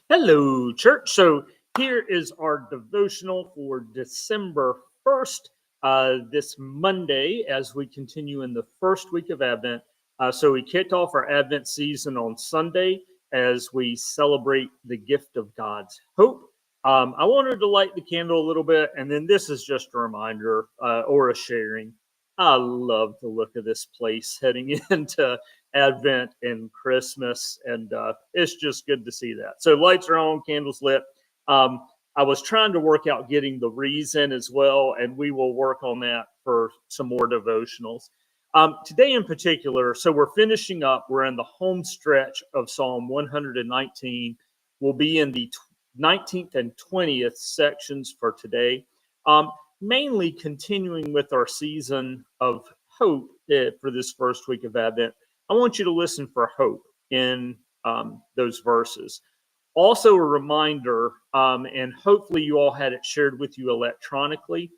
Hello, church. So here is our devotional for December 1st, this Monday, as we continue in the first week of Advent. So we kicked off our Advent season on Sunday as we celebrate the gift of God's hope. I wanted to light the candle a little bit, and then this is just a reminder or a sharing. I love the look of this place heading into Advent and Christmas, and it's just good to see that. So lights are on, candles lit. I was trying to work out getting the reason as well, and we will work on that for some more devotionals. Today in particular, so we're finishing up. We're in the home stretch of Psalm 119. We'll be in the 19th and 20th sections for today. Mainly continuing with our season of hope for this first week of Advent. I want you to listen for hope in those verses. Also, a reminder, and hopefully you all had it shared with you electronically.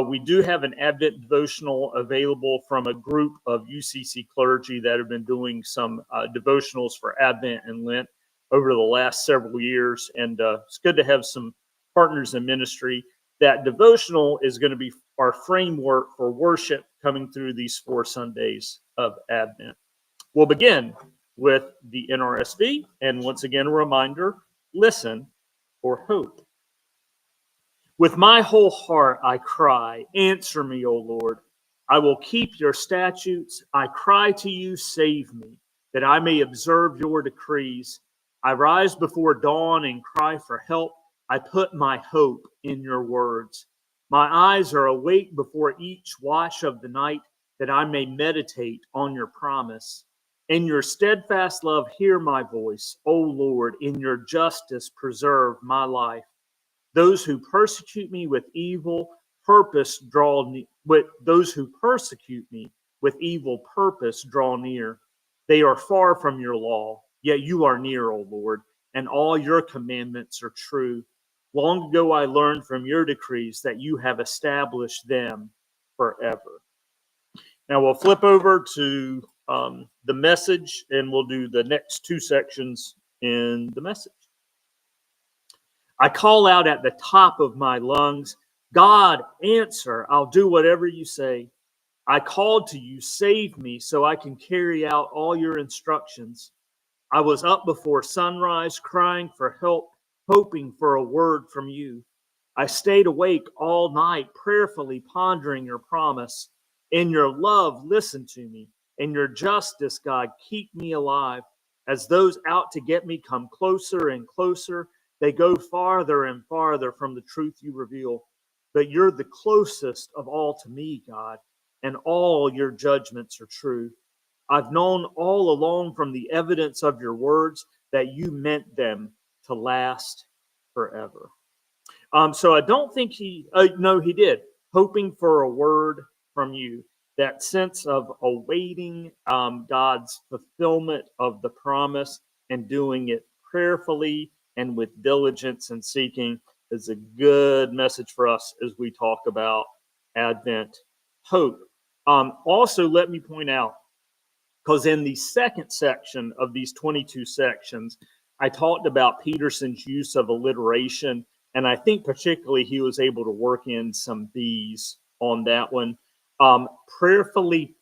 We do have an Advent devotional available from a group of UCC clergy that have been doing some devotionals for Advent and Lent over the last several years. And it's good to have some partners in ministry. That devotional is going to be our framework for worship coming through these 4 Sundays of Advent. We'll begin with the NRSV, and once again, a reminder, listen for hope. With my whole heart I cry, answer me, O Lord. I will keep your statutes. I cry to you, save me, that I may observe your decrees. I rise before dawn and cry for help. I put my hope in your words. My eyes are awake before each watch of the night, that I may meditate on your promise. In your steadfast love, hear my voice. O Lord, in your justice, preserve my life. Those who persecute me with evil purpose those who persecute me with evil purpose draw near. They are far from your law, yet you are near, O Lord, and all your commandments are true. Long ago I learned from your decrees that you have established them forever. Now we'll flip over to the Message, and we'll do the next 2 sections in the Message. I call out at the top of my lungs, God, answer, I'll do whatever you say. I called to you, save me so I can carry out all your instructions. I was up before sunrise, crying for help, hoping for a word from you. I stayed awake all night, prayerfully pondering your promise. In your love, listen to me. In your justice, God, keep me alive. As those out to get me come closer and closer, they go farther and farther from the truth you reveal. But you're the closest of all to me, God, and all your judgments are true. I've known all along from the evidence of your words that you meant them to last forever. So I don't think no, he did. Hoping for a word from you. That sense of awaiting God's fulfillment of the promise and doing it prayerfully and with diligence and seeking is a good message for us as we talk about Advent hope. Also, let me point out, because in the second section of these 22 sections, I talked about Peterson's use of alliteration, and I think particularly he was able to work in some these on that one. Prayerfully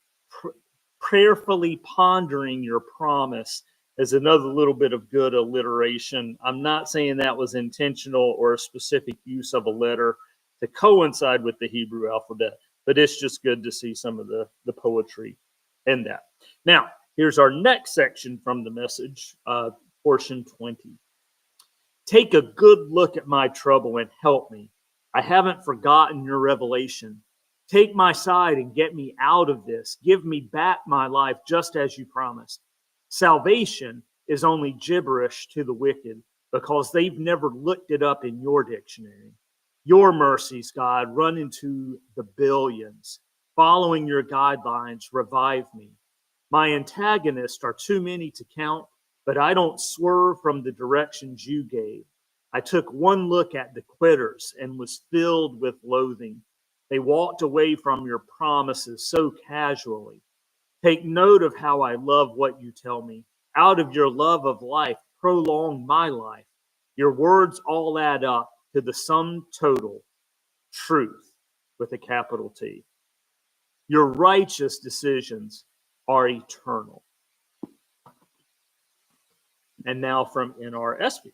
pondering your promise is another little bit of good alliteration. I'm not saying that was intentional or a specific use of a letter to coincide with the Hebrew alphabet, but it's just good to see some of the poetry in that. Now, here's our next section from the Message, portion 20. Take a good look at my trouble and help me. I haven't forgotten your revelation. Take my side and get me out of this. Give me back my life just as you promised. Salvation is only gibberish to the wicked because they've never looked it up in your dictionary. Your mercies, God, run into the billions. Following your guidelines, revive me. My antagonists are too many to count, but I don't swerve from the directions you gave. I took one look at the quitters and was filled with loathing. They walked away from your promises so casually. Take note of how I love what you tell me. Out of your love of life, prolong my life. Your words all add up to the sum total truth with a capital T. Your righteous decisions are eternal. And now from NRSV.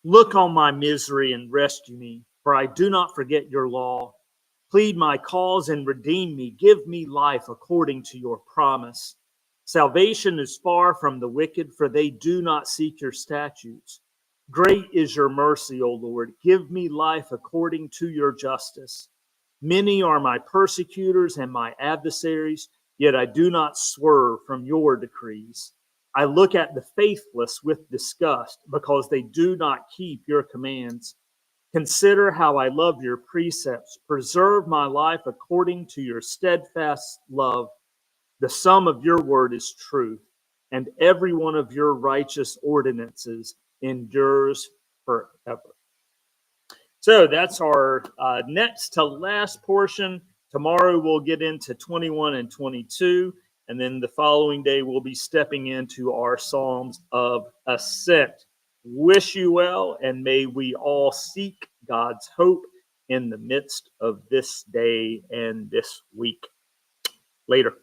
Look on my misery and rescue me, for I do not forget your law. Plead my cause and redeem me. Give me life according to your promise. Salvation is far from the wicked, for they do not seek your statutes. Great is your mercy, O Lord. Give me life according to your justice. Many are my persecutors and my adversaries, yet I do not swerve from your decrees. I look at the faithless with disgust because they do not keep your commands. Consider how I love your precepts. Preserve my life according to your steadfast love. The sum of your word is truth, and every one of your righteous ordinances endures forever. So that's our next to last portion. Tomorrow we'll get into 21 and 22. And then the following day, we'll be stepping into our Psalms of Ascent. Wish you well, and may we all seek God's hope in the midst of this day and this week. Later.